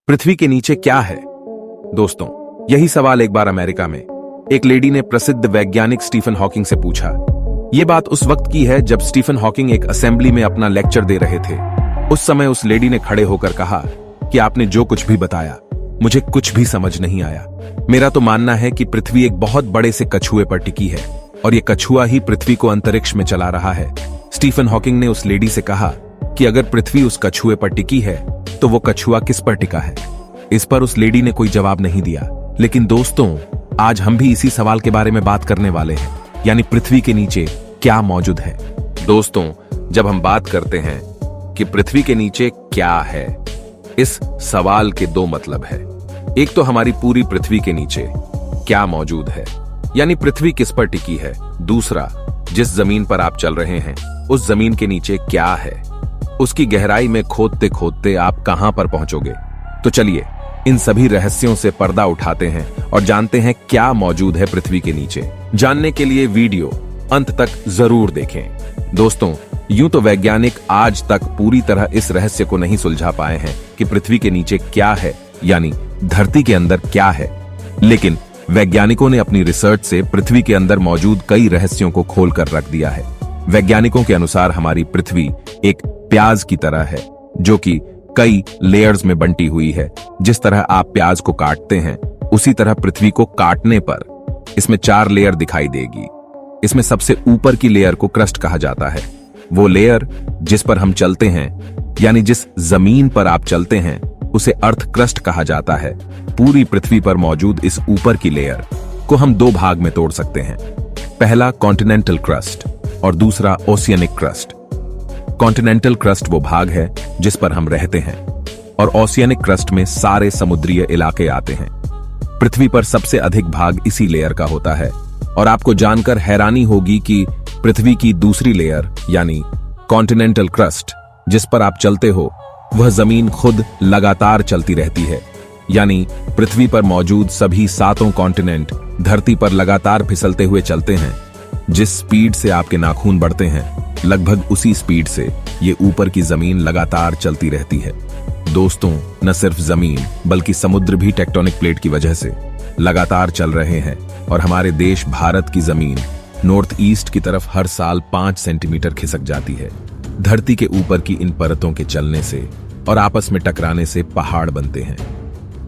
पृथ्वी के नीचे क्या है? दोस्तों, यही सवाल एक बार अमेरिका में एक लेडी ने प्रसिद्ध वैज्ञानिक स्टीफन हॉकिंग से पूछा। यह बात उस वक्त की है जब स्टीफन हॉकिंग एक असेंबली में अपना लेक्चर दे रहे थे। उस समय उस लेडी ने खड़े होकर कहा कि आपने जो कुछ भी बताया मुझे कुछ भी समझ नहीं आया। मेरा तो मानना है कि पृथ्वी एक बहुत बड़े से कछुए पर टिकी है और यह कछुआ ही पृथ्वी को अंतरिक्ष में चला रहा है। स्टीफन हॉकिंग ने उस लेडी से कहा कि अगर पृथ्वी उस कछुए पर टिकी है तो वो कछुआ किस पर टिका है? इस पर उस लेडी ने कोई जवाब नहीं दिया। लेकिन दोस्तों, आज हम भी इसी सवाल के बारे में बात करने वाले हैं, यानी पृथ्वी के नीचे क्या मौजूद है। दोस्तों, जब हम बात करते हैं कि पृथ्वी के नीचे क्या है, इस सवाल के दो मतलब है। एक तो हमारी पूरी पृथ्वी के नीचे क्या मौजूद है, यानी पृथ्वी किस पर टिकी है। दूसरा, जिस जमीन पर आप चल रहे हैं उस जमीन के नीचे क्या है, उसकी गहराई में खोदते खोदते आप कहां पर पहुंचोगे। तो चलिए इन सभी रहस्यों से पर्दा उठाते हैं और जानते हैं क्या मौजूद है पृथ्वी के नीचे। जानने के लिए वीडियो अंत तक जरूर देखें। दोस्तों, यूं तो वैज्ञानिक आज तक पूरी तरह इस रहस्य को नहीं सुलझा पाए हैं कि पृथ्वी के नीचे क्या है, यानी धरती के अंदर क्या है। लेकिन वैज्ञानिकों ने अपनी रिसर्च से पृथ्वी के अंदर मौजूद कई रहस्यों को खोल कर रख दिया है। वैज्ञानिकों के अनुसार हमारी पृथ्वी एक प्याज की तरह है, जो कि कई लेयर्स में बंटी हुई है। जिस तरह आप प्याज को काटते हैं उसी तरह पृथ्वी को काटने पर इसमें 4 लेयर दिखाई देगी। इसमें सबसे ऊपर की लेयर को क्रस्ट कहा जाता है। वो लेयर जिस पर हम चलते हैं, यानी जिस जमीन पर आप चलते हैं, उसे अर्थ क्रस्ट कहा जाता है। पूरी पृथ्वी पर मौजूद इस ऊपर की लेयर को हम 2 भाग में तोड़ सकते हैं। पहला कॉन्टिनेंटल क्रस्ट और दूसरा ओशियनिक क्रस्ट। कॉन्टिनेंटल क्रस्ट वो भाग है जिस पर हम रहते हैं और ओशियनिक क्रस्ट में सारे समुद्रीय इलाके आते हैं। पृथ्वी पर सबसे अधिक भाग इसी लेयर का होता है और आपको जानकर हैरानी होगी कि पृथ्वी की दूसरी लेयर यानी कॉन्टिनेंटल क्रस्ट जिस पर आप चलते हो, वह जमीन खुद लगातार चलती रहती है। यानी पृथ्वी पर मौजूद सभी 7 कॉन्टिनेंट धरती पर लगातार फिसलते हुए चलते हैं। जिस स्पीड से आपके नाखून बढ़ते हैं, लगभग उसी स्पीड से ये ऊपर की जमीन लगातार चलती रहती है। दोस्तों, न सिर्फ जमीन बल्कि समुद्र भी टेक्टोनिक प्लेट की वजह से लगातार चल रहे हैं और हमारे देश भारत की जमीन नॉर्थ ईस्ट की तरफ हर साल 5 सेंटीमीटर खिसक जाती है। धरती के ऊपर की इन परतों के चलने से और आपस में टकराने से पहाड़ बनते हैं।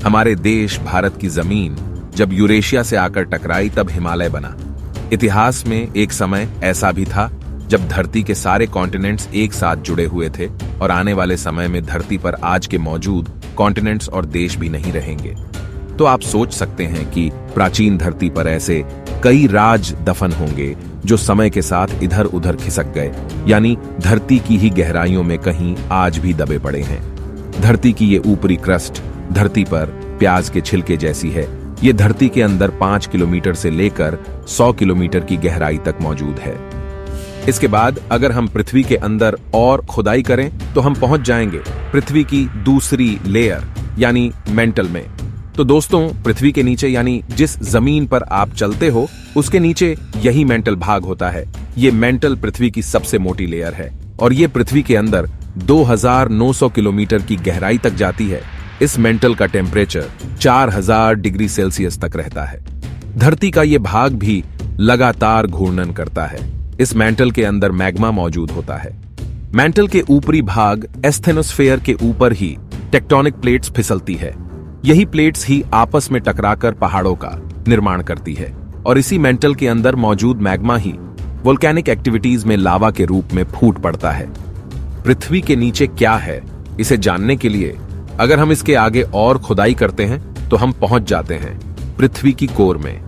हमारे देश भारत की जमीन जब यूरेशिया से आकर टकराई तब हिमालय बना। इतिहास में एक समय ऐसा भी था जब धरती के सारे कॉन्टिनेंट्स एक साथ जुड़े हुए थे और आने वाले समय में धरती पर आज के मौजूद कॉन्टिनेंट्स और देश भी नहीं रहेंगे। तो आप सोच सकते हैं कि प्राचीन धरती पर ऐसे कई राज दफन होंगे जो समय के साथ इधर उधर खिसक गए, यानी धरती की ही गहराइयों में कहीं आज भी दबे पड़े हैं। धरती की ये ऊपरी क्रस्ट धरती पर प्याज के छिलके जैसी है। ये धरती के अंदर 5 किलोमीटर से लेकर 100 किलोमीटर की गहराई तक मौजूद है। इसके बाद अगर हम पृथ्वी के अंदर और खुदाई करें तो हम पहुंच जाएंगे पृथ्वी की दूसरी लेयर यानी मेंटल में। तो दोस्तों, पृथ्वी के नीचे यानी जिस जमीन पर आप चलते हो उसके नीचे यही मेंटल भाग होता है। ये मेंटल पृथ्वी की सबसे मोटी लेयर है और ये पृथ्वी के अंदर 2900 किलोमीटर की गहराई तक जाती है। इस मेंटल का टेम्परेचर 4000 डिग्री सेल्सियस तक रहता है। धरती का ये भाग भी लगातार घूर्णन करता है। इस मेंटल के अंदर मैग्मा मौजूद होता है। मेंटल के ऊपरी भाग एस्थेनोस्फेयर के ऊपर ही टेक्टोनिक प्लेट्स फिसलती है। यही प्लेट्स ही आपस में टकराकर पहाड़ों का निर्माण करती है और इसी मेंटल के अंदर मौजूद मैग्मा ही वोल्केनिक एक्टिविटीज में लावा के रूप में फूट पड़ता है। पृथ्वी के नीचे क्या है, इसे जानने के लिए अगर हम इसके आगे और खुदाई करते हैं तो हम पहुंच जाते हैं पृथ्वी की कोर में।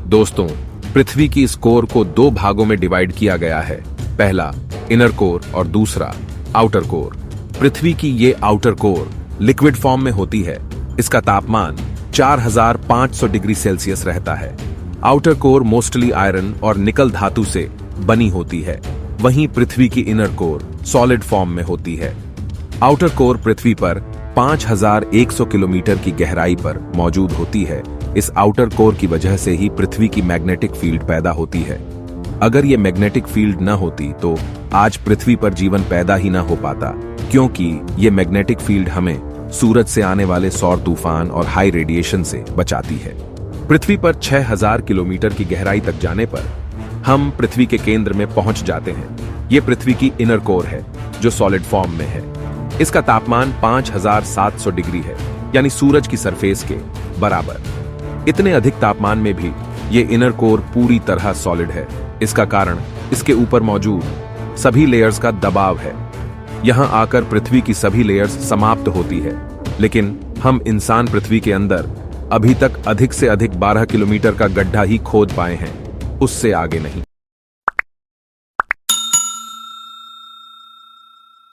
दोस्तों, पृथ्वी की इस कोर को 2 भागों में डिवाइड किया गया है। पहला इनर कोर और दूसरा आउटर कोर। पृथ्वी की ये आउटर कोर लिक्विड फॉर्म में होती है। इसका तापमान 4500 डिग्री सेल्सियस रहता है। आउटर कोर मोस्टली आयरन और निकल धातु से बनी होती है। वहीं पृथ्वी की इनर कोर सॉलिड फॉर्म में होती है। आउटर कोर पृथ्वी पर 5100 किलोमीटर की गहराई पर मौजूद होती है। इस आउटर कोर की वजह से ही पृथ्वी की मैग्नेटिक फील्ड पैदा होती है। अगर ये मैग्नेटिक फील्ड न होती तो आज पृथ्वी पर जीवन पैदा ही न हो पाता, क्योंकि ये मैग्नेटिक फील्ड हमें सूरज से आने वाले सौर तूफान और हाई रेडिएशन से बचाती है। पृथ्वी पर 6000 किलोमीटर की गहराई तक जाने पर हम पृथ्वी के केंद्र में पहुंच जाते हैं। ये पृथ्वी की इनर कोर है जो सॉलिड फॉर्म में है। इसका तापमान 5700 डिग्री है, यानी सूरज की सरफेस के बराबर। इतने अधिक तापमान में भी ये इनर कोर पूरी तरह सॉलिड है। इसका कारण इसके ऊपर मौजूद सभी लेयर्स का दबाव है। यहां आकर पृथ्वी की सभी लेयर्स समाप्त होती है, लेकिन हम इंसान पृथ्वी के अंदर अभी तक अधिक से अधिक 12 किलोमीटर का गड्ढा ही खोद पाए हैं, उससे आगे नहीं।